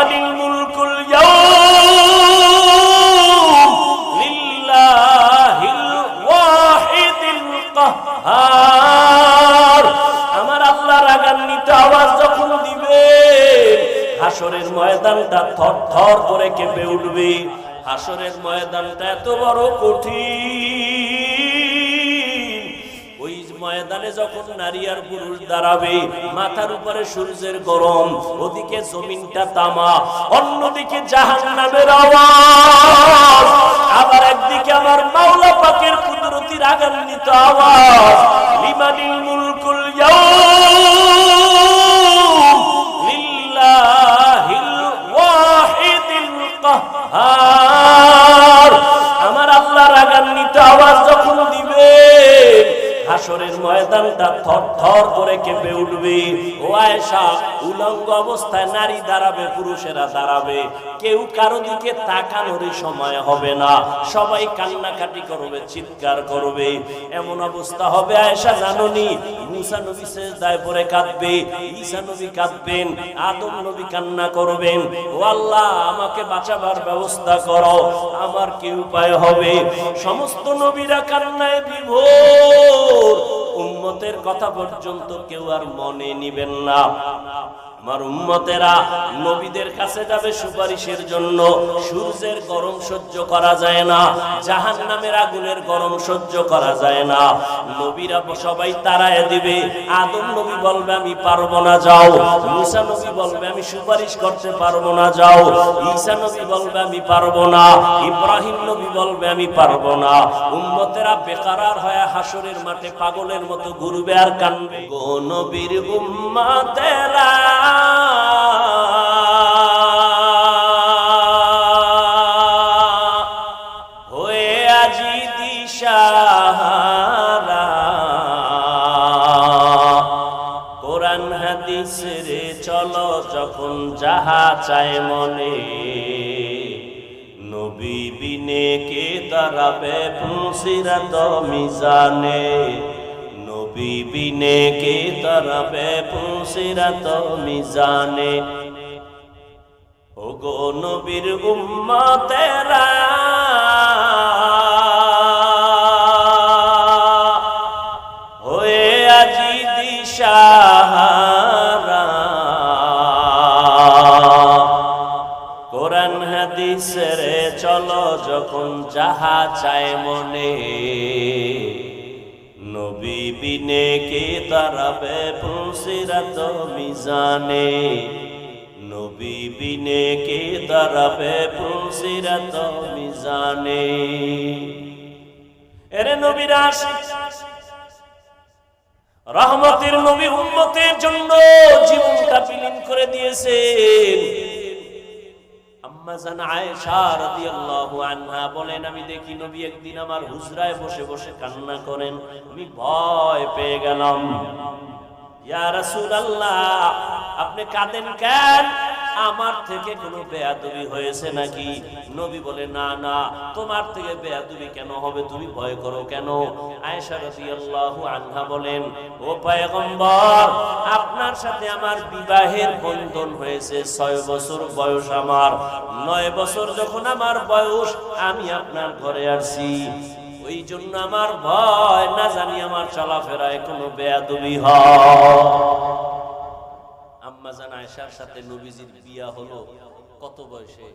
লিমানিল মুলকুল ইয়াউম লিল্লাহিল ওয়াহিদিল কাহ্হার। আমার আল্লাহ রাগান্বিত আওয়াজ যখন দিবে হাসরের ময়দানটা থরথর করে কেঁপে উঠবে। হাসরের ময়দানটা এত বড় কঠিন, ওই ময়দানে যখন নারী আর পুরুষ দাঁড়াবে, মাথার উপরে সূর্যের গরম, ওদিকে জমিনটা তামা, অন্যদিকে জাহান্নামের আওয়াজ, আবার একদিকে আমার মাওলা পাকের কুদরতি রাগান্বিত আওয়াজ, লিমানিল মুলকুল ইয়াউম লিল্লাহিল ওয়াহিদিল কাহ্হার। আমার আল্লাহ রাগান্বিত আওয়াজ যখন দিবে হাসরের ময়দানটা থরথর করে কেঁপে উঠবে। ও আয়েশা, উলঙ্গ অবস্থায় নারী দাঁড়াবে, পুরুষেরা দাঁড়াবে, কেউ কারো দিকে তাকানোর সময় হবে না, সবাই কান্নাকাটি করবে, চিৎকার করবে। এমন অবস্থা হবে আয়েশা জানোনি, মুসা নবী সিজদায় পড়ে কাঁদবে, ঈসা নবী কাঁদবেন, আদম নবী কান্না করবেন, ও আল্লাহ আমাকে বাঁচাবার ব্যবস্থা করো, আমার কি উপায় হবে? সমস্ত নবীরা কান্নায় বিভোর, উম্মতের কথা পর্যন্ত কেউ আর মনে নিবেন না। আমার উম্মতেরা নবীদের কাছে যাবে সুপারিশের জন্য। সূর্যের গরম সহ্য করা যায় না, জাহান্নামের আগুনের গরম সহ্য করা যায় না। নবীরা সবাই তাড়ায় দিবে। আদম নবী বলবে আমি পারবো না, যাও। মুসা নবী বলবে আমি সুপারিশ করতে পারবো না, যাও। ঈসা নবী বলবে আমি পারবো না, ইব্রাহিম নবী বলবে আমি পারবো না। উম্মতেরা বেকারার হয়ে হাসরের মাঠে পাগলের মতো ঘুরবে আর কানবে। গো নবীর উম্মতেরা হয়ে আজি দিশাহারা, কোরআন হাদিসের চলো যখন যাহা চায় মনে, নবী বিনে কে দাঁড়াবে পুলসিরাত মিজানে, নবী বিনে কে দাঁড়াবে পুলসিরাত মিজানে। ও গো নবীর উম্মতেরা হয়ে আজি দিশাহারা, কোরআন হাদিসের চলো যখন যাহা চায় মনে, নবী বিনে কে দাঁড়াবে পুলসিরাত মিজানে, নবী বিনে কে দাঁড়াবে পুলসিরাত মিজানে। এরে নবীরা রহমতের নবী উম্মতের জন্য জীবনটা বিলীন করে দিয়েছেন। আম্মা জান আয়েশা রাদিয়াল্লাহু আনহা বলেন, আমি দেখি নবী একদিন আমার হুজরায় বসে বসে কান্না করেন, আমি ভয় পেয়ে গেলাম। ইয়া রাসূলুল্লাহ, আপনি কাঁদেন কেন? আমার থেকে কোনো বেয়াদবি হয়েছে নাকি? নবী বলে, না না, তোমার থেকে বেয়াদবি কেন হবে, তুমি ভয় করো কেন? আয়েশা রাদিয়াল্লাহু আনহা বলেন, ও পয়গম্বর, আপনার সাথে আমার বিবাহের বন্ধন হয়েছে 6 বছর বয়স আমার। 9 বছর যখন আমার বয়স, আমি আপনার ঘরে আসছি, ওই জন্য আমার ভয়, না জানি আমার চলাফেরায় কোনো বেয়াদবি হয়। আম্মা জান আয়েশার সাথে নবীজির বিয়া হলো কত বয়সে?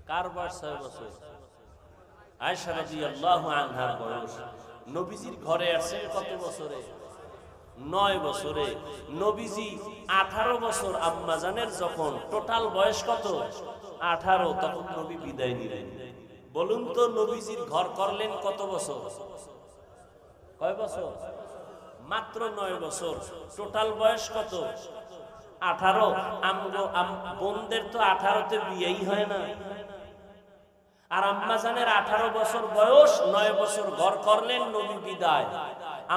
কার বয়স? 6 বছর। আয়েশা রাদিয়াল্লাহু আনহার বয়স। নবীজির ঘরে আসছেন কত বছরে? 9 বছরে। নবীজি 18 বছর আম্মা জানের যখন টোটাল বয়স কত? 18, তখন নবী বিদায় নিলেন। বলুন তো, নবীজির ঘর করলেন কত বছর? কয় বছর? মাত্র 9 বছর। টোটাল বয়স কত? 18। বোনদের তো 18তে বিয়েই হয় না। আর আম্মা জানের 18 বছর বয়স, 9 বছর ঘর করলেন, নবী বিদায়।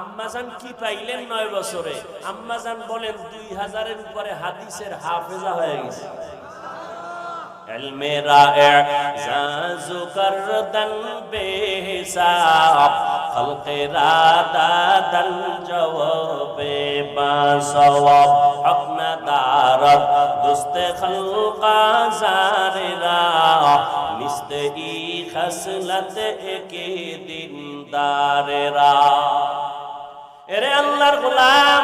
আম্মা জান কি পাইলেন 9 বছরে? আম্মা জান বলেন 2000-এর উপরে হাদিসের হাফেজা হয়ে গেছে। মেরা এজাজু করদন বেহিসাব, খলকে রাদাদন জওয়াবে বাসওয়াব, আপনা দারত দুরুস্তে খলকা জারেরা নিস্তে ই খসলত একে দিনদারেরা। এরে আল্লাহর গোলাম,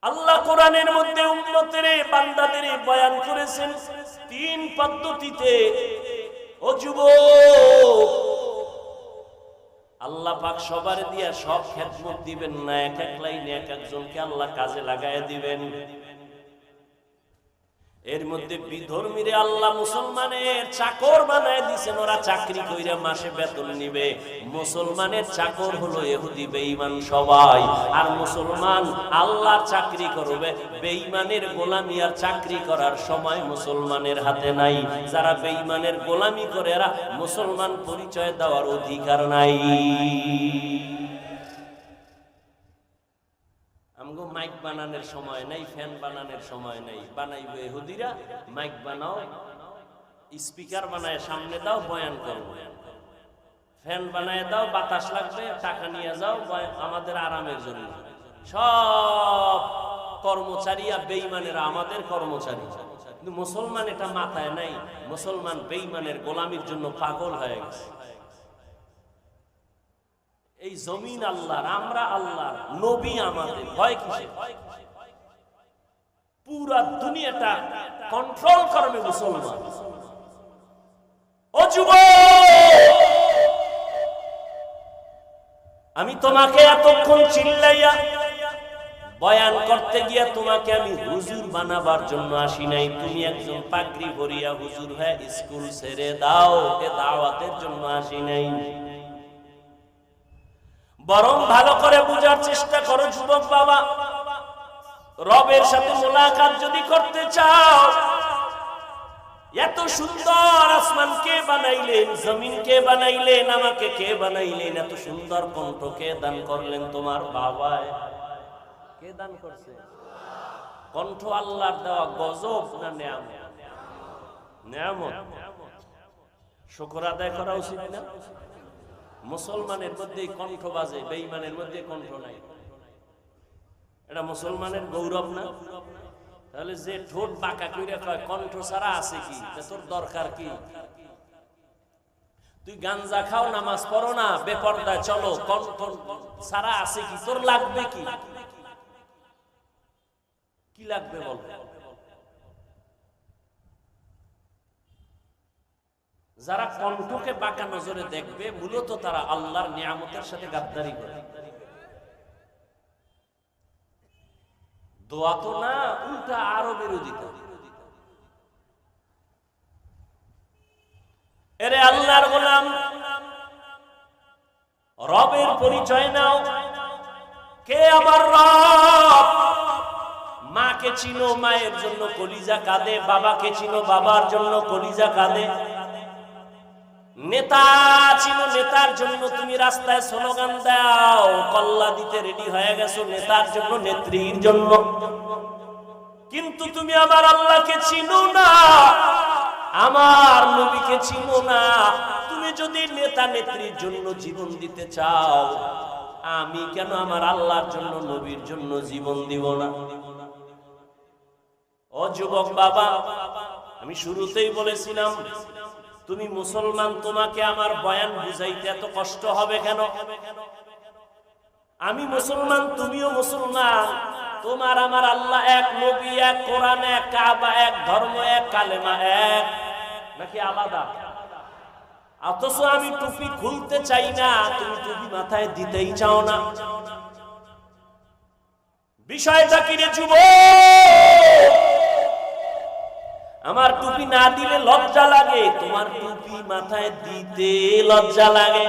আল্লাহ কোরআনের মধ্যে উম্মতের বান্দাদের বয়ান করেছেন তিন পদ্ধতিতে। ও যুবক, আল্লাহ পাক সবার দিয়া সব খেদমত দিবেন না, এক এক লাইনে এক একজনকে আল্লাহ কাজে লাগায় দিবেন। এর মধ্যে বিধর্মীরে আল্লাহ মুসলমানের চাকর বানায় দিয়েছেন, ওরা চাকরি কইরা মাসে বেতন নিবে। মুসলমানের চাকর হলো ইহুদি বেঈমান সবাই, আর মুসলমান আল্লাহর চাকরি করবে। বেঈমানের গোলামি আর চাকরি করার সময় মুসলমানের হাতে নাই। যারা বেঈমানের গোলামি করে এরা মুসলমান পরিচয় দেওয়ার অধিকার নাই। আমগো মাইক বানানোর সময় নাই, ফ্যান বানানোর সময় নাই, বানাইবে ইহুদিরা। মাইক বানাও, স্পিকার বানায় সামনে দাও, বয়ান করো। ফ্যান বানায় দাও, বাতাস লাগবে, টাকা নিয়ে যাও, আমাদের আরামের জন্য। সব কর্মচারী আর বেঈমানেরা আমাদের কর্মচারী। কিন্তু মুসলমান এটা মাথায় নাই। মুসলমান বেঈমানের গোলামির জন্য পাগল হয়ে গেছে। এই জমিন আল্লাহর, আমরা আল্লাহর, নবী আমাদের, ভয় কিসের? পুরা দুনিয়াটা কন্ট্রোল করবে মুসলমান। ও যুবক, আমি তোমাকে এতক্ষণ চিল্লাইয়া বয়ান করতে গিয়া তোমাকে আমি হুজুর বানাবার জন্য আসি নাই। তুমি একজন পাগড়ি পরিয়া হুজুর হয়ে স্কুল ছেড়ে দাও, এ দাওয়াতের জন্য আসি নাই। বরং ভালো করে বুঝার চেষ্টা করো যুবক বাবা, রবের সাথে মোলাকাত যদি করতে চাও, এত সুন্দর আসমান কে বানাইলেন, জমিন কে বানাইলেন, আমাকে কে বানাইলেন, এত সুন্দর কণ্ঠ কে দান করলেন? তোমার বাবায়। কে দান করছে? কণ্ঠ আল্লাহর দেওয়া গজব না নেয়ামত? নেয়ামত। শুকর আদায় করা উচিত না? মুসলমানের মধ্যে কণ্ঠ বাজে, বেঈমানের মধ্যে কণ্ঠ নাই। এটা মুসলমানের গৌরব না? তাহলে যে ঠোঁট বাঁকা কইরা কয় কণ্ঠ ছাড়া আছে কি, তোর দরকার কি? তুই গাঞ্জা খাও, নামাজ পড়ো না, বেপরদা চলো, কণ্ঠ ছাড়া আছে কি, তোর লাগবে কি? কি লাগবে বল? যারা কণ্ঠকে বাঁকা নজরে দেখবে, মূলত তারা আল্লাহর নিয়ামতের সাথে গাদ্দারি করে। দোয়া তো না, উল্টা আরো বিরোধিতা। এরে আল্লাহর গোলাম, রবের পরিচয় নাও। কে আমার রব? মাকে চিনো, মায়ের জন্য কলিজা কাঁদে। বাবাকে চিনো, বাবার জন্য কলিজা কাঁদে। নেতা চিনো, নেতার জন্য তুমি রাস্তায় স্লোগান দাও, কল্লা দিতে রেডি হয়ে গেছো নেতার জন্য, নেত্রীর জন্য। কিন্তু তুমি আমার আল্লাহকে চিনো না, আমার নবীকে চিনো না। তুমি যদি নেতা নেত্রীর জন্য জীবন দিতে চাও, আমি কেন আমার আল্লাহর জন্য, নবীর জন্য জীবন দিব না? ও যুবক বাবা, আমি শুরুতেই বলেছিলাম তুমি মুসলমান, তোমাকে আমার বয়ান বুঝাইতে এত কষ্ট হবে কেন? আমি মুসলমান, তুমিও মুসলমান। তোমার আমার আল্লাহ এক, নবী এক, কোরআন এক, কাবা এক, ধর্ম এক, কালেমা এক, নাকি আলাদা? অথচ আমি টুপি খুলতে চাই না, তুমি টুপি মাথায় দিতেই চাও না। বিষয়টা কি রে যুবক? আমার টুপি না দিলে লজ্জা লাগে, তোমার টুপি মাথায় দিতে লজ্জা লাগে।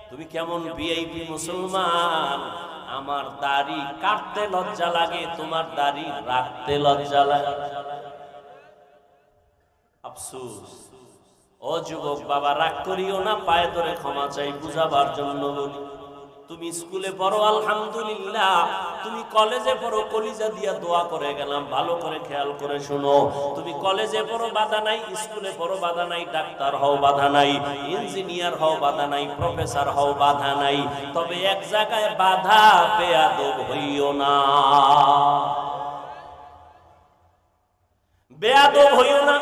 তুমি কেমন ভিআইপি মুসলমান? আমার দাড়ি কাটতে লজ্জা লাগে, তোমার দাড়ি রাখতে লজ্জা লাগে। আফসোস। ও যুবক বাবা, রাগ করিও না, পায়ে ধরে ক্ষমা চাই, বুঝাবার জন্য বলি। তুমি স্কুলে পড়ো আলহামদুলিল্লাহ, তুমি কলেজে পড়ো কলিজা দিয়া দোয়া করে গেলাম, ভালো করে খেয়াল করে শোনো। তুমি কলেজে পড়ো বাধা নাই, স্কুলে পড়ো বাধা নাই, ডাক্তার হও বাধা নাই, ইঞ্জিনিয়ার হও বাধা নাই, প্রফেসর হও বাধা নাই। তবে এক জায়গায় বাধা, বেয়াদব হইও না। বেয়াদব হইও না।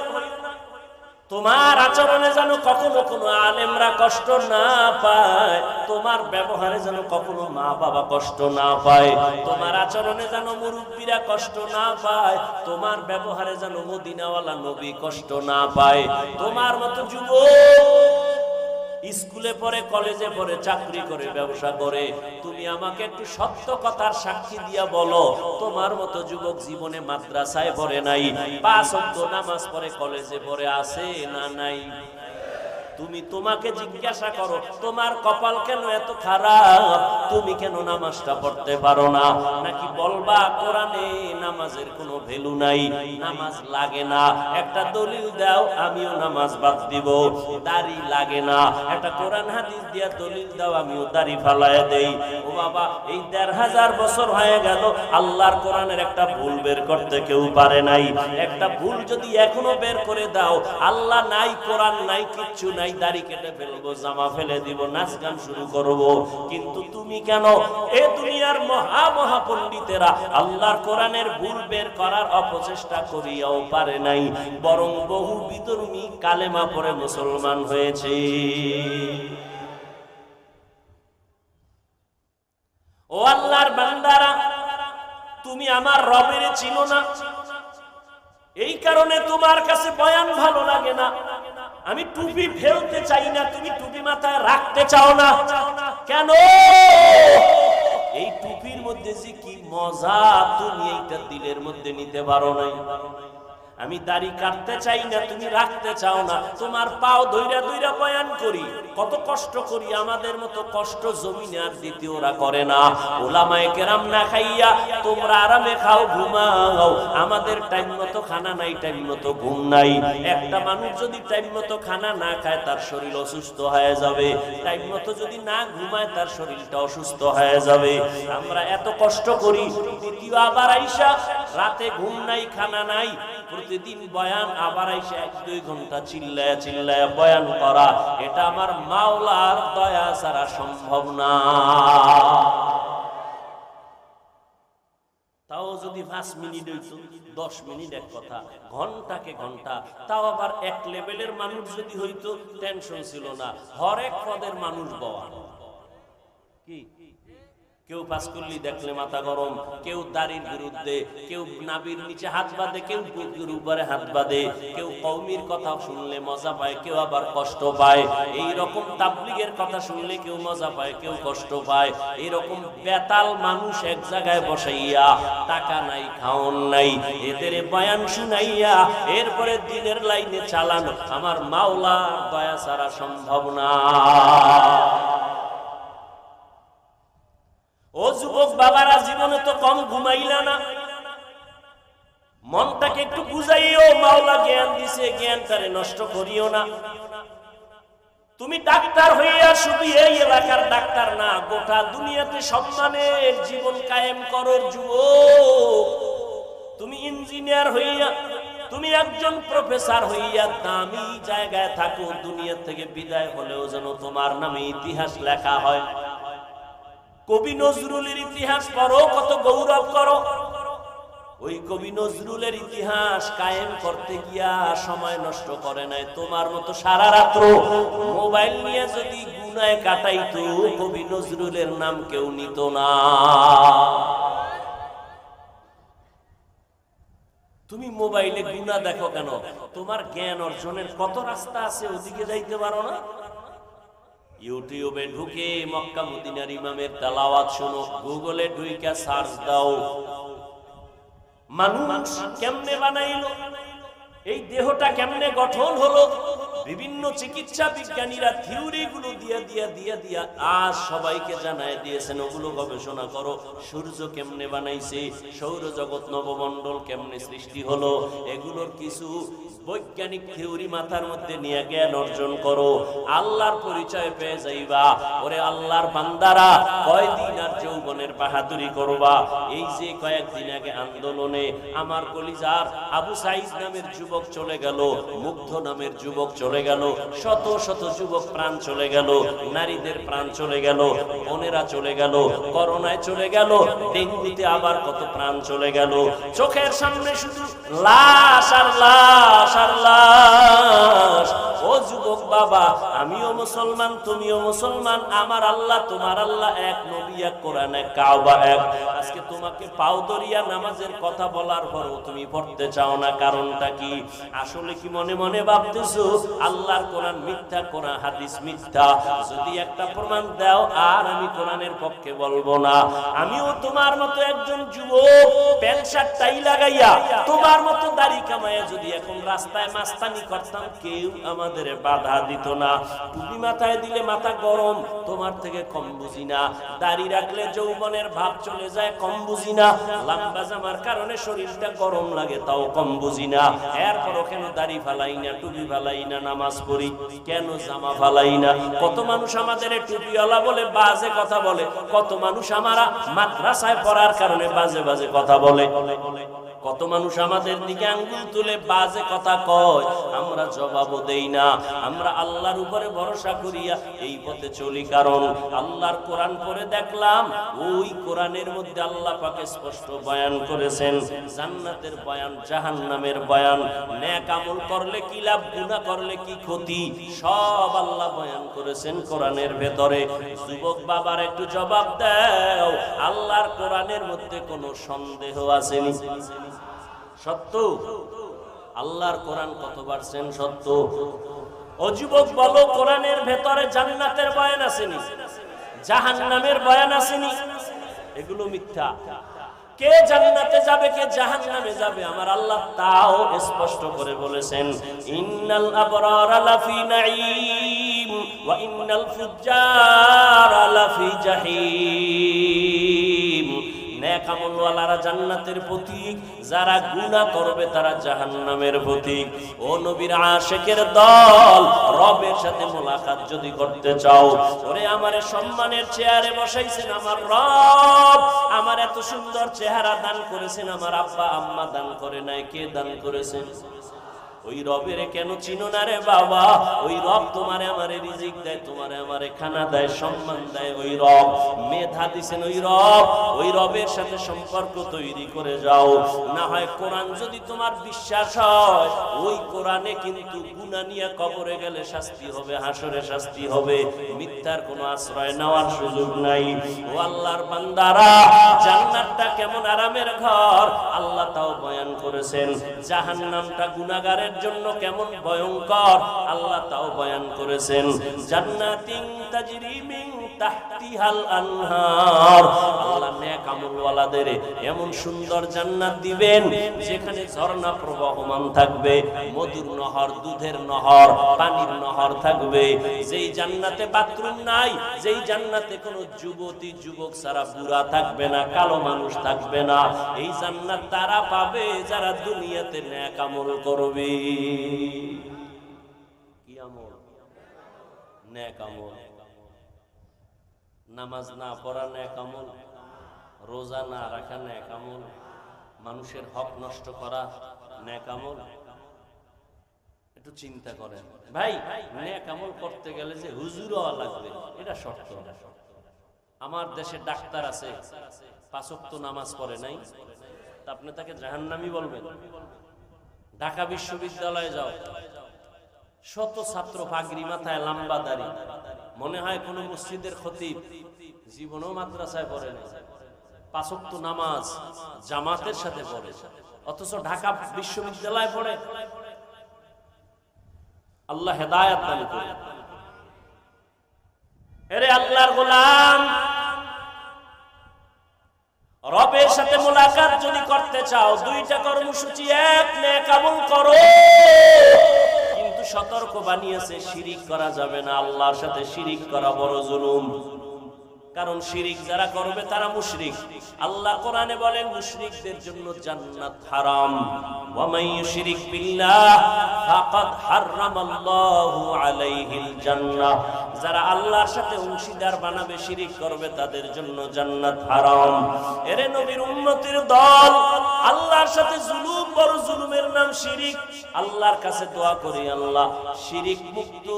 তোমার আচরণে যেন কখনো কোনো আলেমরা কষ্ট না পায়, তোমার ব্যবহারে যেন কখনো মা বাবা কষ্ট না পায়, তোমার আচরণে যেন মুরব্বীরা কষ্ট না পায়, তোমার ব্যবহারে যেন মদিনাওয়ালা নবী কষ্ট না পায়। তোমার মতো যুবক স্কুলে পড়ে, কলেজে পড়ে, চাকরি করে, ব্যবসা করে, তুমি আমাকে একটু সত্য কথার সাক্ষী দিয়া বলো, তোমার মতো যুবক জীবনে মাদ্রাসায় পড়ে নাই, 5 ওয়াক্ত নামাজ পড়ে, কলেজে পড়ে, আছে না নাই? তুমি তোমাকে জিজ্ঞাসা করো, তোমার কপাল কেন এত খারাপ? তুমি কেন নামাজটা পড়তে পারো না? নাকি বলবা কোরআনে নামাজের কোনো ভ্যালু নাই, নামাজ লাগে না, একটা দলিল দাও আমিও নামাজ বাদ দিব। দাড়ি লাগে না, একটা কোরআন হাদিস দিয়া দলিল দাও আমিও দাড়ি ফালায় দেই। ও বাবা, এই 1500 বছর হয়ে গেল, আল্লাহর কোরআনের একটা ভুল বের করতে কেউ পারে নাই। একটা ভুল যদি এখনো বের করে দাও, আল্লাহ নাই, কোরআন নাই, কিচ্ছু নাই, দাড়ি কেটে ফেলবো, জামা ফেলে দিব, নাচ গান শুরু করব। কিন্তু তুমি কেন? এ দুনিয়ার মহা পণ্ডিতেরা আল্লাহর কোরআনের ভুল বের করার অপচেষ্টা করিয়াও পারে নাই, বরং বহু বিধর্মী কালেমা পড়ে মুসলমান হয়েছে। ও আল্লাহর বান্দারা, তুমি আমার রবের চিনো না, এই কারণে তোমার কাছে বয়ান ভালো লাগে না। আমি টুপি ফেলতে চাই না, তুমি টুপি মাথায় রাখতে চাও না কেন? এই টুপির মধ্যে যে কি মজা, তুমি এইটা দিলের মধ্যে নিতে পারো নাই। আমি দাড়ি কাটতে চাই না, তুমি রাখতে চাও না। তোমার পাও ধইরা ধইরা বয়ান করি, কত কষ্ট করি, আমাদের মতো কষ্ট জমিনে আর দ্বিতীয়রা করে না। ওলামায়ে কেরাম না খাইয়া তোমরা আরামে খাও, ঘুমাও, আমাদের টাইম মতো খানা নাই, টাইম মতো ঘুম নাই। একটা মানুষ যদি টাইম মতো খানা না খায়, তার শরীর অসুস্থ হয়ে যাবে, টাইম মতো যদি না ঘুমায়, তার শরীরটা অসুস্থ হয়ে যাবে। আমরা এত কষ্ট করি, দ্বিতীয় আবার আইসা রাতে ঘুম নাই, খানা নাই, প্রতিদিন বয়ান, আবার এসে 1-2 ঘন্টা চিল্লায়া চিল্লায়া বয়ান করা, এটা আমার মাওলার দয়া ছাড়া সম্ভব না। তাও যদি 5 মিনিট হইতো, 10 মিনিট এক কথা, ঘন্টাকে ঘন্টা, তাও আবার এক লেভেলের মানুষ যদি হইতো, টেনশন ছিল না। হরেক পদের মানুষ বওয়া কি, কেউ পাস করলি দেখলে মাথা গরম, কেউ দাড়ির বিরুদ্ধে, কেউ নাবির নিচে হাত বাঁধে, কেউ বুকের উপরে হাত বাঁধে, কেউ কওমির কথা শুনলে মজা পায়, কেউ আবার কষ্ট পায়। এই রকম তাবলীগের কথা শুনলে কেউ মজা পায়, কেউ কষ্ট পায়। এই রকম বেতাল মানুষ এক জায়গায় বসাইয়া, টাকা নাই, খাওন নাই, এদের বয়ান শুনাইয়া এরপরে দিনের লাইনে চালানো আমার মাওলার দয়া ছাড়া সম্ভব না। ও যুবক বাবারা, জীবনে তো কম ঘুমাইলা না, মনটাকে একটু বুঝাইও, মাওলা জ্ঞান দিছে, জ্ঞানটারে নষ্ট করিও না। তুমি ডাক্তার হইয়া শুধু এই এলাকার ডাক্তার না, গোটা দুনিয়াতে সম্মানের জীবন কায়েম করো যুবক। তুমি ইঞ্জিনিয়ার হইয়া, তুমি একজন প্রফেসর হইয়া দামি জায়গায় থাকো, দুনিয়া থেকে বিদায় হলেও যেন তোমার নামে ইতিহাস লেখা হয়। কবি নজরুলের ইতিহাস পড়ো, কত গৌরব করো। ওই কবি নজরুলের ইতিহাস কায়েম করতে গিয়া সময় নষ্ট করে নাই। তোমার মতো সারা রাত্র মোবাইল নিয়ে যদি গুনায় কাটাইতো, কবি নজরুলের নাম কেউ নিত না। তুমি মোবাইলে গুনাহ দেখো কেন? তোমার জ্ঞান অর্জনের কত রাস্তা আছে, ওদিকে যাইতে পারো না? ইউটিউবে ঢুকে মক্কা মদিনার ইমামের তেলাওয়াত শোনো, গুগলে ঢুইকা সার্চ দাও, মানুষ কেমনে বানাইলো, এই দেহটা কেমনে গঠন হলো, বিভিন্ন চিকিৎসা বিজ্ঞানীরা থিওরি গুলো দিয়া আজ সবাইকে জানায় দিয়েছেন। ওগুলো গবেষণা করো, সূর্য কেমনে বানাইছে, সৌরজগৎ নবমণ্ডল কেমনে সৃষ্টি হলো, এগুলোর কিছু বৈজ্ঞানিক থিওরি মাথার মধ্যে নিয়ে জ্ঞান অর্জন করো, আল্লাহর পরিচয় পেয়ে যাইবা। ওরে আল্লাহর বান্দারা, কয়দিন আর যৌবনের বাহাদুরি করবা? এই যে কয়েকদিন আগে আন্দোলনে আমার কলিজার আবু সাইদ নামের যুবক চলে গেল, মুগ্ধ নামের যুবক চলে চলে গেল, শত শত যুবক প্রাণ চলে গেল, নারীদের প্রাণ চলে গেল, বোনেরা চলে গেল, করোনায় চলে গেল, ডেঙ্গুতে আবার কত প্রাণ চলে গেল। চোখের সামনে শুধু লাশ আর লাশ আর লাশ। ও যুবক বাবা, আমিও মুসলমান, তুমিও মুসলমান, আমার আল্লাহ তোমার আল্লাহ এক, নবী এক, কোরআন এক, কাবা এক। আজকে তোমাকে পাও দরিয়া নামাজের কথা বলার পরও তুমি পড়তে চাও না, কারণটা কি? আসলে কি মনে মনে ভাবতেছো আল্লাহর কোরআন মিথ্যা, কোরআন হাদিস মিথ্যা? যদি একটা প্রমাণ দাও আর আমি কোরআনের পক্ষে বলবো না। আমিও তোমার মতো একজন যুবক, প্যান্ট শার্ট টাই লাগাইয়া তোমার মতো দাড়ি কামাইয়া যদি এখন রাস্তায় মাস্তানি করতাম, কেউ আমাদের বাধা দিত না। টুপি মাথায় দিলে মাথা গরম, তোমার থেকে কম বুঝি না। দাড়ি রাখলে যৌবনের ভাব চলে যায়, কম বুঝি না। লম্বা জামার কারণে শরীরটা গরম লাগে, তাও কম বুঝি না। এরপরও কেন দাড়ি ফালাই না, টুপি ফালাই না, নামাজ পড়ি কেন, জামা ফালাই না? কত মানুষ আমাদের টুপিওয়ালা বলে বাজে কথা বলে, কত মানুষ আমরা মাদ্রাসায় পড়ার কারণে বাজে বাজে কথা বলে, কত মানুষ আমাদের দিকে আঙ্গুল তুলে বাজে কথা কয়, আমরা জবাবও দেই না। আমরা আল্লাহর উপরে ভরসা করিয়া এই পথে চলি, কারণ আল্লাহর কোরআন পড়ে দেখলাম ওই কোরআনের মধ্যে আল্লাহ পাক স্পষ্ট বয়ান করেছেন জান্নাতের বয়ান, জাহান্নামের বয়ান, নেক আমল করলে কি লাভ, গুনাহ করলে কি ক্ষতি, সব আল্লাহ বয়ান করেছেন কোরআনের ভেতরে। যুবক বাবার একটু জবাব দাও, আল্লাহর কোরআনের মধ্যে কোনো সন্দেহ আসেনি? সত্য। আল্লাহর কোরআন কত পারছেন সত্য? ও যুবক বলো, কোরআনের ভেতরে জান্নাতের বয়ান আসেনি, জাহান্নামের বয়ান আসেনি? এগুলো মিথ্যা। কে জান্নাতে যাবে, কে জাহান্নামে যাবে আমার আল্লাহ তাও স্পষ্ট করে বলেছেন, ইন্নাল আবরারা লাফি নাঈম ওয়া ইন্নাল ফুজ্জারা লাফি জাহিম। নেক আমলওয়ালারা জান্নাতের প্রতীক, যারা গুনাহ করবে তারা জাহান্নামের প্রতীক। ও নবীর আশিকের দল, রবের সাথে মোলাকাত যদি করতে চাও, ওরে আমারে সম্মানের চেয়ারে বসাইছেন আমার রব, আমার এত সুন্দর চেহারা দান করেছেন আমার আব্বা আম্মা দান করে নাই, কে দান করেছেন? ওই রবের কেন চিনো না রে বাবা? ওই রব তোমারে আমারে রিজিক দেয়, তোমারে আমারে খানা দেয়, সম্মান দেয়। ওই রব মেধা দিছেন, ওই রব, ওই রবের সাথে সম্পর্ক তৈরি করে যাও। না হয় কোরআন যদি তোমার বিশ্বাস হয়, ওই কোরআনে কিন্তু গুনাহ নিয়ে কবরে গেলে শাস্তি হবে, হাসরে শাস্তি হবে, মিথ্যার কোনো আশ্রয় নেওয়ার সুযোগ নাই। ও আল্লাহর বান্দারা, জান্নাতটা কেমন আরামের ঘর আল্লাহ তাও বয়ান করেছেন, জাহান্নামটা গুনাহগারের জন্য কেমন ভয়ঙ্কর আল্লাহ তাও বয়ান করেছেন। জান্নাতিন তাজরি মিন তাহতিহাল আনহার, আল্লাহ নেক আমলওয়ালাদের এমন সুন্দর জান্নাত দিবেন যেখানে ঝর্ণা প্রবাহমান থাকবে, মধুর নহর, দুধের নহর, পানির নহর থাকবে। যেই জান্নাতে বাথরুম নাই, যেই জান্নাতে কোনো যুবতী যুবক ছাড়া বুড়া থাকবে না, কালো মানুষ থাকবে না, এই জান্নাত তারা পাবে যারা দুনিয়াতে নেক আমল করবে। কি আমল? নেক আমল। নামাজ না পড়া নেক আমল, রোজা না রাখা নেক আমল, মানুষের হক নষ্ট করা নেক আমল। একটু চিন্তা করেন ভাই, নেক আমল করতে গেলে যে হুজুর হওয়া লাগবে এটা শর্ত। আমার দেশে ডাক্তার আছে, 5 ওয়াক্ত নামাজ পড়ে নাই, তা আপনি তাকে জাহান্নামী বলবেন? ঢাকা বিশ্ববিদ্যালয়ে যাও, শত ছাত্র পাগড়ি মাথায়, লম্বা দাড়ি, মনে হয় কোন মসজিদের খতিব, জীবনেও মাদ্রাসায় পড়ে না, 5 ওয়াক্ত নামাজ জামাতের সাথে পড়ে, অথচ ঢাকা বিশ্ববিদ্যালয়ে পড়ে। আল্লাহ হেদায়েত দান করুন। এরে আল্লাহর গোলাম, রবের সাথে মোলাকাত যদি করতে চাও, 2টা কর্মসূচি। এক, নেক আমল করো, কিন্তু সতর্ক বানিয়েছে শিরিক করা যাবে না। আল্লাহর সাথে শিরিক করা বড় জুলুম, কারণ শিরিক যারা করবে তারা মুশরিক। আল্লাহ কোরআনে বলেন মুশরিকদের জন্য জান্নাত হারাম। ওয়া মান ইউশরিক বিল্লাহ ফাকাদ হারামাল্লাহু আলাইহিল জান্নাহ, যারা আল্লাহর সাথে অংশীদার বানাবে, শিরিক করবে, তাদের জন্য জান্নাত হারাম। এরে নবীর উম্মতের দল, আল্লাহর সাথে জুলুম নম্বর জুলুমের নাম শিরিক। আল্লাহর কাছে দোয়া করি, আল্লাহ শিরিক মুক্ত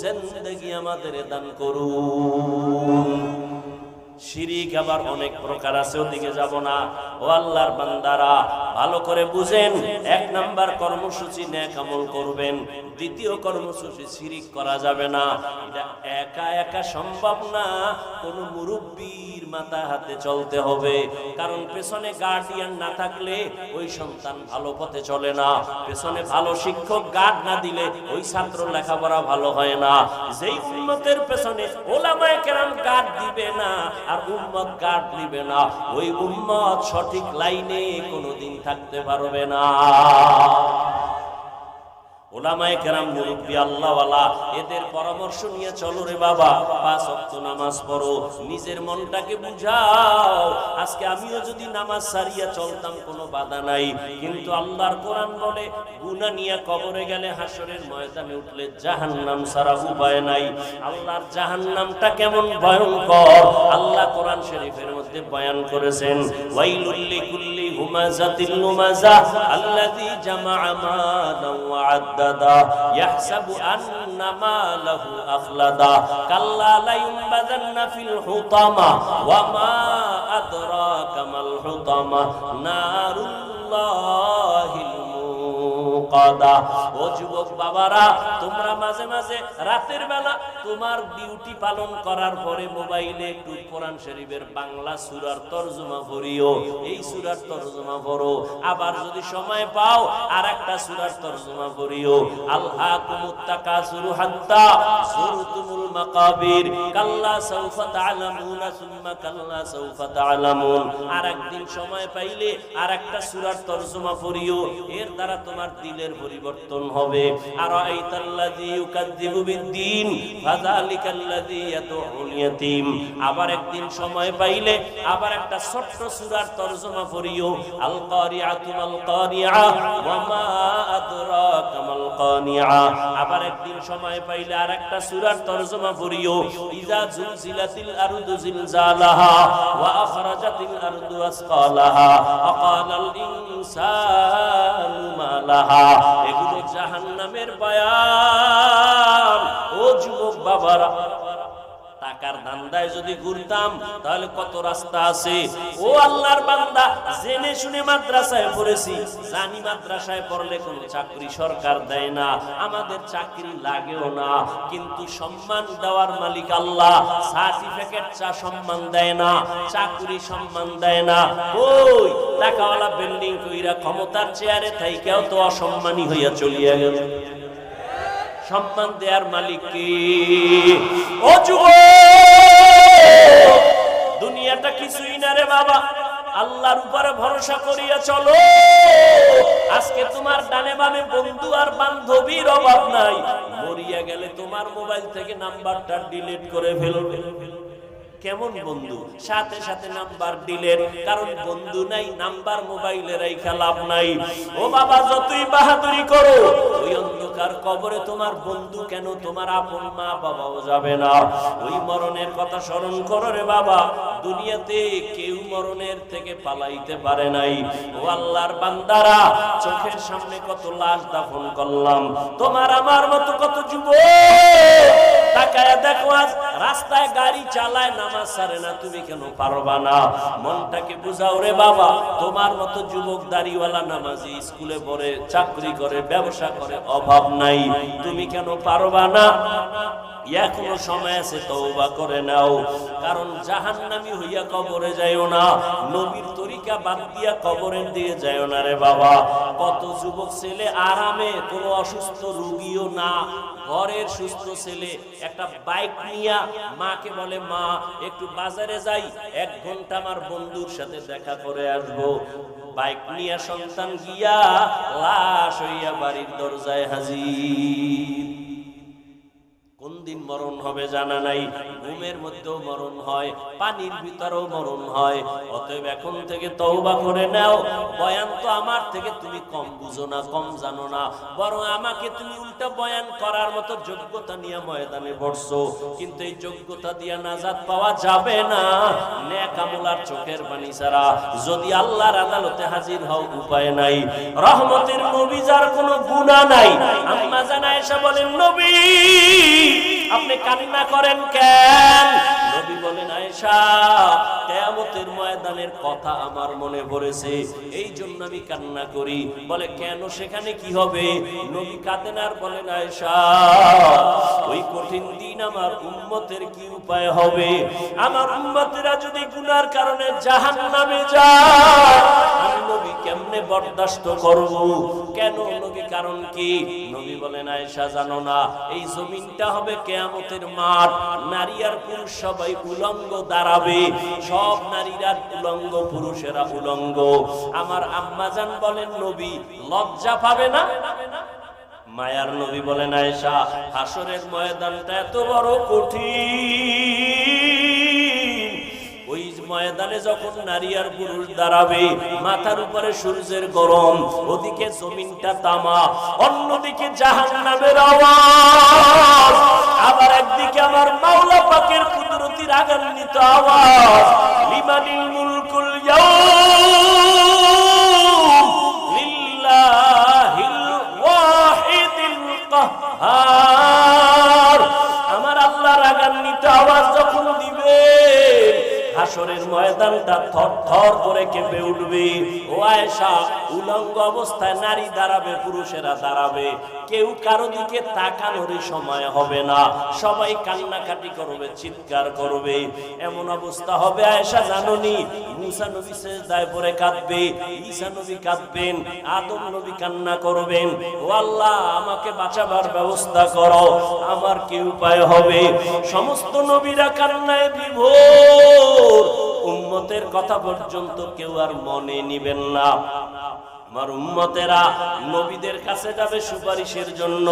জিন্দেগি আমাদের দান করুন। শিরিক আবার অনেক প্রকার আছে, ওদিকে যাব না। ও আল্লাহর বান্দারা, ভালো করে বুঝেন। এক নাম্বার কর্মসূচি নেক আমল করবেন। দ্বিতীয় কর্মসূচি শিরিক করা যাবে না। এটা একা একা সম্ভব না, কোন মুরব্বির মাথা হাতে চলতে হবে। কারণ পেছনে গার্ডিয়ান না থাকলে ওই সন্তান ভালো পথে চলে না। পেছনে ভালো শিক্ষক গার্ড না দিলে ওই ছাত্র লেখাপড়া ভালো হয় না। যেই উম্মতের পেছনে ওলামায়ে কেরাম গার্ড দিবে না আর উম্মত গার্ড নিবে না, ওই উম্মত সঠিক লাইনে কোনোদিন থাকতে পারবে না। ওলামায়ে কেরাম মুরব্বি আল্লাহওয়ালা, এদের পরামর্শ নিয়ে চলো রে বাবা, 5 ওয়াক্ত নামাজ পড়ো, নিজের মনটাকে বুঝাও। আজকে আমিও যদি নামাজ সারিয়া চলতাম কোনো বাধা নাই, কিন্তু আল্লাহর কোরআন বলে গুনাহ নিয়ে কবরে গেলে হাসরের ময়দানে উঠলে জাহান্নাম ছাড়া উপায় নাই। আল্লাহর জাহান্নামটা কেমন ভয়ঙ্কর আল্লাহ কোরআন শরীফের মধ্যে বয়ান করেছেন। ওয়াইলুল লিকুল্লি হুমাযাতিল লুমাযা আল্লাযী জামাআ মালান ওয়া ইয়াহসাবু আন্না মালাহু আখলাদা কাল্লা লা ইউনবাযান্না ফিল হুতামা ওয়া মা আদরাকা মাল হুতামা নারুল্লাহিল মুকাদা। ও যুবক বাবারা, তোমরা মাঝে মাঝে রাতের বেলা তোমার ডিউটি পালন করার পরে মোবাইলে একটু কোরআন শরীফের বাংলা সূরার তরজমা পড়িও। এই সূরার তরজমা পড়ো। আবার যদি সময় পাও আর একটা সূরার তরজমা পড়িও। আলহাকুমুত তাকাসুরু হাত্তা যুরতুমুল মাকাবির কাল্লা সাউফা তা'লামুনা সুম্মা কাল্লা সাউফা তা'লামুন। আর একদিন সময় পাইলে আর একটা সূরার তরজমা পড়িও। এর দ্বারা তোমার দিলের পরিবর্তন হবে। আর আইতাল্লাযী ইউকাযযিবু বিদ্দীন ফাযালিকাল্লাযী ইয়াদউল ইয়াতীম। আবার একদিন সময় পাইলে আবার একটা ছোট্ট সূরার তরজমা পড়িও। আল কারিআতু মাল কারিআ ওয়া মা আদরাকা মাল কানিআ। আবার একদিন সময় পাইলে আরেকটা সূরার তরজমা পড়িও। ইযা জুলজিলাতিল আরদু জিলজালাহা ওয়া আখরাজাতিল আরদু আসকালাহা ওয়া ক্বালাল ইনসানু মা লাহা। এগুলো জাহান্নামের বয়ান। ও যুবক বাবারা, টাকার ধান্দায় যদি ঘুরতাম তাহলে কত রাস্তা আছে। ও আল্লাহর বান্দা, জেনে শুনে মাদ্রাসায় পড়েছি, জানি মাদ্রাসায় পড়লে কোনো চাকরি সরকার দেয় না, আমাদের চাকরি লাগেও না, কিন্তু সম্মান দেওয়ার মালিক আল্লাহ। সার্টিফিকেট সম্মান দেয় না, চাকরি সম্মান দেয় না। ওই টাকাওয়ালা বিল্ডিং কইরা ক্ষমতার চেয়ারে থাইকাও তো অসম্মানী হইয়া চলিয়া গেল। সম্মান দেয়ার মালিক কি? ও যুবক, দুনিয়াটা কিছুই না রে বাবা, আল্লাহর উপরে ভরসা করিয়া চলো। আজকে তোমার ডানে বামে বন্ধু আর বান্ধবীর অভাব নাই। মরিয়া গেলে তোমার মোবাইল থেকে নাম্বারটা ডিলিট করে ফেলবে। কেমন বন্ধু? সাথে সাথে নাম্বার ডিলিট। কারণ বন্ধু নাই, নাম্বার মোবাইলে রাইখা লাভ নাই। ও বাবা, যতই বাহাদুরি করো, ওই অন্ধকার কবরে তোমার বন্ধু কেন, তোমার আপন মা বাবাও যাবে না। ওই মরণের কথা স্মরণ করো রে বাবা। দুনিয়াতে কেউ মরণের থেকে পালাইতে পারে নাই। ও আল্লাহর বান্দারা, চোখের সামনে কত লাশ দাফন করলাম। তোমার আমার মতো কত যুবক তাকায় দেখো, আজ রাস্তায় গাড়ি চালায়, নামাজ ছাড়ে না, তুমি কেন পারবা না? মনটাকে বুঝাও রে বাবা। তোমার মতো যুবক দাড়িওয়ালা নামাজি, স্কুলে পড়ে, চাকরি করে, ব্যবসা করে, অভাব নাই, তুমি কেন পারবা না? এখনো সময় আছে, তওবা করে নাও। কারণ জাহান্নামী হইয়া কবরে যাইও না, নবীর তরিকা বাদ দিয়া কবরের দিয়ে যাইও না রে বাবা। কত যুবক ছেলে আরামে, কোনো অসুস্থ রোগীও না, ঘরের সুস্থ ছেলে একটা বাইক নিয়া মাকে বলে, মা একটু বাজারে যাই, 1 ঘন্টা আমার বন্ধুর সাথে দেখা করে আসবো। বাইক নিয়া সন্তান গিয়া লাশ হইয়া বাড়ির দরজায় হাজির। কোন দিন মরণ হবে জানা নাই, ঘুমের মধ্যেও মরণ হয়, পানির ভিতরেও মরণ হয়। অতএব এখন থেকে তওবা করে নাও। বয়ান তো আমার থেকে তুমি কম বুঝো না, কম জানো না, বরং আমাকে তুমি উল্টা বয়ান করার মতো যোগ্যতা নিয়ে ময়দানে পড়ছো, কিন্তু এই যোগ্যতা দিয়ে নাজাত পাওয়া যাবে না নেক আমল আর চোখের পানি ছাড়া। যদি আল্লাহর আদালতে হাজির হও, উপায় নাই। রহমতের নবী যার কোনো গুনাহ নাই, আম্মা জান আয়েশা বলেন, নবী আপনি কান্না করেন কেন? নবী বলেন, আয়েশা কিয়ামতের ময়দানের কথা আমার মনে পড়েছে, এই জন্য আমি কান্না করি। বলে কেন, সেখানে কি হবে? নবী কাঁদেন আর বলেন, আয়েশা ওই কঠিন দিন আমার উম্মতের কি উপায় হবে? আমার উম্মতেরা যদি গুনার কারণে জাহান্নামে যায়, আমি নবী কেমনে বরদাস্ত করব? কেন নবী, কারণ কি? নবী বলেন, আয়েশা জানো না, এই জমিনটা হবে কিয়ামতের মাঠ, নারী আর পুরুষ সবাই উলঙ্গ দাঁড়াবে, সব নারীরা উলঙ্গ, পুরুষেরা উলঙ্গ। আমার আম্মা জান বলেন, নবী লজ্জা পাবে না? মায়ার নবী বলেন, আয়েশা হাসরের ময়দানটা এত বড় কঠিন, ওই ময়দানে যখন নারী আর পুরুষ দাঁড়াবে, মাথার উপরে সূর্যের গরম, ওদিকে জমিনটা তামা, অন্যদিকে জাহান্নামের আওয়াজ, আবার একদিকে আমার মাওলা পাকের কুদরতি রাগান্বিত আওয়াজ, লিমানিল মুলকুল ইয়াউম লিল্লাহিল ওয়াহিদিল কাহ্হার। আমার আল্লাহ রাগান্বিত আওয়াজ যখন দিবে, হাসরের ময়দানটা থরথর করে কেঁপে উঠবে। ও আয়েশা, উলঙ্গ অবস্থায় নারী দাঁড়াবে, পুরুষেরা দাঁড়াবে, কেউ কারো দিকে তাকানোর সময় হবে না, সবাই কান্নাকাটি করবে, চিৎকার করবে। এমন অবস্থা হবে আয়েশা জানোনি, মুসা নবী সিজদায় পড়ে কাঁদবে, ঈসা নবী কাঁদবেন, আদম নবী কান্না করবেন, ও আল্লাহ আমাকে বাঁচাবার ব্যবস্থা করো, আমার কি উপায় হবে? সমস্ত নবীরা কান্নায় বিভোর, উম্মতের কথা পর্যন্ত কেউ আর মনে নিবেন না। আমার উম্মতেরা নবীদের কাছে যাবে সুপারিশের জন্য।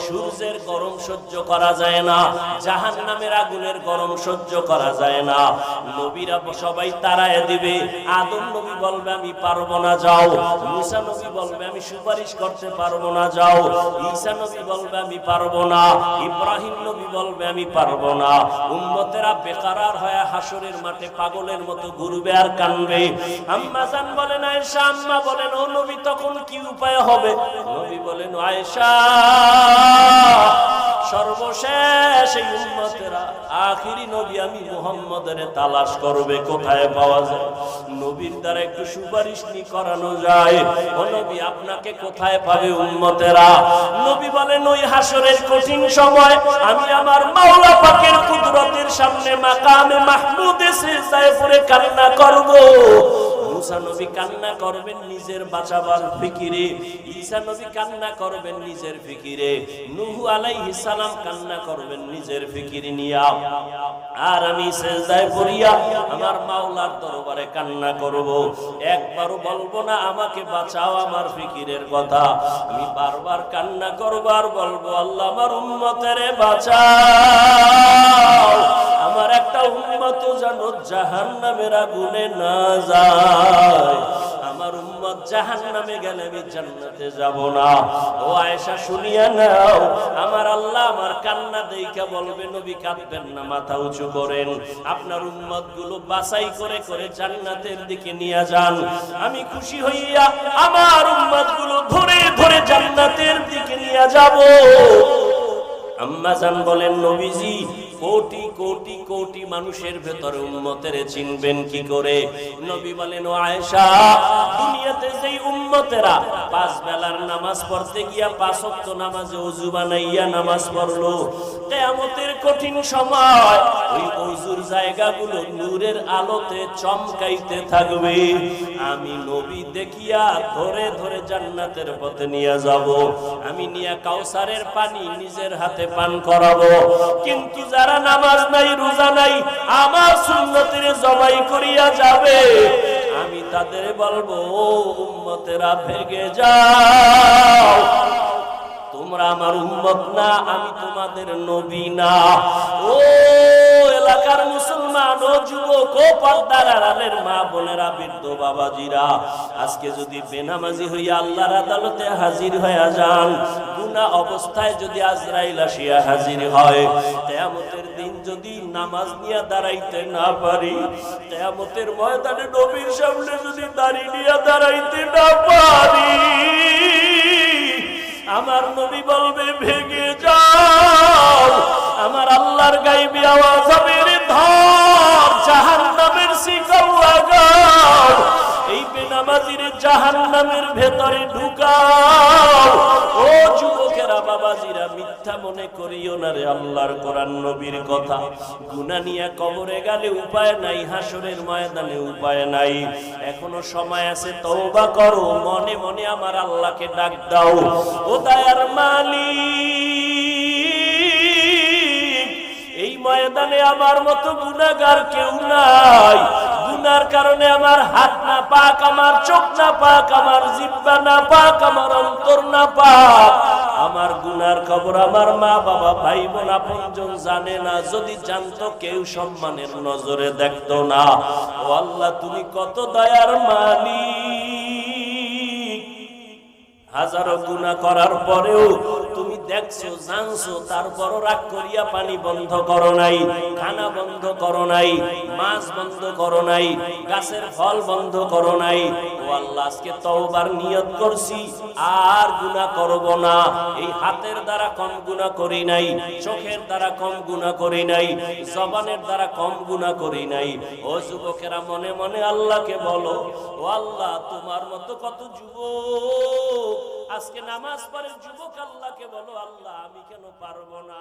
সূর্যের গরম সহ্য করা যায় না, জাহান্নামের আগুনের গরম সহ্য করা যায় না, নবীরা সবাই তাড়ায় দিবে। আদম নবী বলবে আমি পারবো না, যাও। মুসা নবী বলবে আমি সুপারিশ করতে পারবো না, যাও। ঈসা নবী বলবে আমি পারবো না, ইব্রাহিম নবী বলবে আমি পারবো না। উম্মতেরা বেকারার হয়ে হাসরের মাঠে পাগলের মতো ঘুরবে আর কানবে। আম্মা জান বলেন, আয়েশা আম্মা বলেন, ও নবী তখন কি উপায় হবে? নবী বলেন, আয়েশা সর্বশেষ এই উম্মতেরা আখিরি নবী আমি মুহাম্মদের তালাশ করবে, কোথায় পাওয়া যায়, নবীর দ্বারা একটু সুপারিশ নি করানো যায়। ও নবী আপনাকে কোথায় পাবে উম্মতেরা? নবী বলেন, ওই হাসরের কঠিন সময় আমি আমার মাওলা পাকের কুদরতের সামনে মাকামে মাহমুদে সিজদায় পড়ে কান্না করব। মুসা নবী কান্না করবেন নিজের বাঁচাবার ফিকিরে, ঈসা নবী কান্না করবেন নিজের ফিকিরে, নূহ আলাইহিস সালাম কান্না করবেন নিজের ফিকিরে নিয়া, আর আমি সিজদায় পড়িয়া আমার মাওলার দরবারে কান্না করব। একবারও বলবো না আমাকে বাঁচাও আমার ফিকিরের কথা, আমি বারবার কান্না করব আর বলবো আল্লাহ আমার উম্মতেরে বাঁচাও, আমার একটা উম্মত যেন জাহান্নামের আগুনে না যায়, আমার উম্মত জাহান্নামে গেলে আমি জান্নাতে যাব না। ও আয়েশা শুনিয়া নাও, আমার আল্লাহ আমার কান্না দেইখা বলবে নবী কাঁদবেন না, মাথা উঁচু করেন, আপনার উম্মত গুলো বাছাই করে করে জান্নাতের দিকে নিয়ে যান, আমি খুশি হইয়া আমার উম্মত গুলো ধরে ধরে জান্নাতের দিকে নিয়ে যাব। আম্মা জান বলেন, নবীজি কোটি কোটি কোটি মানুষের ভেতরে উম্মতের চিনবেন কি করে? নবী বলেন, ও আয়েশা দুনিয়াতে যেই উম্মতেরা পাঁচ বেলার নামাজ পড়তে গিয়া পাঁচ ওয়াক্ত নামাজে ওযু বানাইয়া নামাজ পড়লো, কিয়ামতের কঠিন সময় ওই ওযুর জায়গাগুলো নূরের আলোতে চমকাইতে থাকবে, আমি নবী দেখিয়া ধরে ধরে জান্নাতের পথে নিয়ে যাব, আমি নিয়া কাউসারের পানি নিজের হাতে পান করাবো। কিন্তু যারা নামাজ নাই, রোজা নাই, আমার সুন্নতের জবাই করিয়া যাবে, আমি তাদের বলবো ও উম্মতেরা ভেগে যাও, তোমরা আমার উম্মত না, আমি তোমাদের নবী না। ও এলাকার মুসলমান, ও যুবক, ও পর্দার আড়ালের মা বোনেরা, বৃদ্ধ বাবাজিরা, আজকে যদি বেনামাজি হইয়া আল্লাহর আদালতে হাজির হয়ে যান, গুনাহ অবস্থায় যদি আজরাইল আসিয়া হাজির হয়, কিয়ামতের দিন যদি নামাজ নিয়ে দাঁড়াইতে না পারি, কিয়ামতের ময়দানে নবীর সামনে যদি দাঁড়িয়ে নিয়ে দাঁড়াইতে না পারি, আমার নবী বলবে ভেঙে যাও। আমার আল্লাহর গায়বী আওয়াজ হবে, রে ধর, জাহান্নামের শিকল লাগাও, এই বেনামাজির জাহান্নামের ভেতরে ঢুকাও। ও যুবকেরা, বাবাজিরা, মিথ্যা মনে করিও না রে আল্লাহর কোরআন নবীর কথা। গুনাহ নিয়ে কবরে গেলে উপায় নাই, হাসরের ময়দানে উপায় নাই। এখনো সময় আছে, তওবা করো, মনে মনে আমার আল্লাহকে ডাক দাও। ও দয়ার মালিক, এই ময়দানে আমার মতো গুনাহগার কেউ নাই। গুনার কারণে আমার হাত না পাক, আমার চোখ না পাক, আমার জিহ্বা না পাক, আমার অন্তর না পাক। আমার গুনার খবর আমার মা বাবা ভাই বোন আপনজন জানে না। যদি জানতো, কেউ সম্মানের নজরে দেখতো না। ও আল্লাহ, তুমি কত দয়ার মালিক। হাজারো গুনাহ করার পরেও তুমি দেখছো, জানছো, তারপরও রাগ করিয়া পানি বন্ধ করো নাই, খানা বন্ধ করো নাই, মাছ বন্ধ করো নাই, গাছের ফল বন্ধ করো নাই। ও আল্লাহ, আজকে তওবার নিয়ত করছি, আর গুনাহ করব না। এই হাতের দ্বারা কম গুনাহ করি নাই, চোখের দ্বারা কম গুনাহ করি নাই, জবানের দ্বারা কম গুনাহ করি নাই। ও যুবকেরা, মনে মনে আল্লাহকে বলো, ও আল্লাহ, তোমার মতো কত যুবক আজকে নামাজ পড়ে, যুবক আল্লাহকে বলো, আল্লাহ, আমি কেন পারবো না?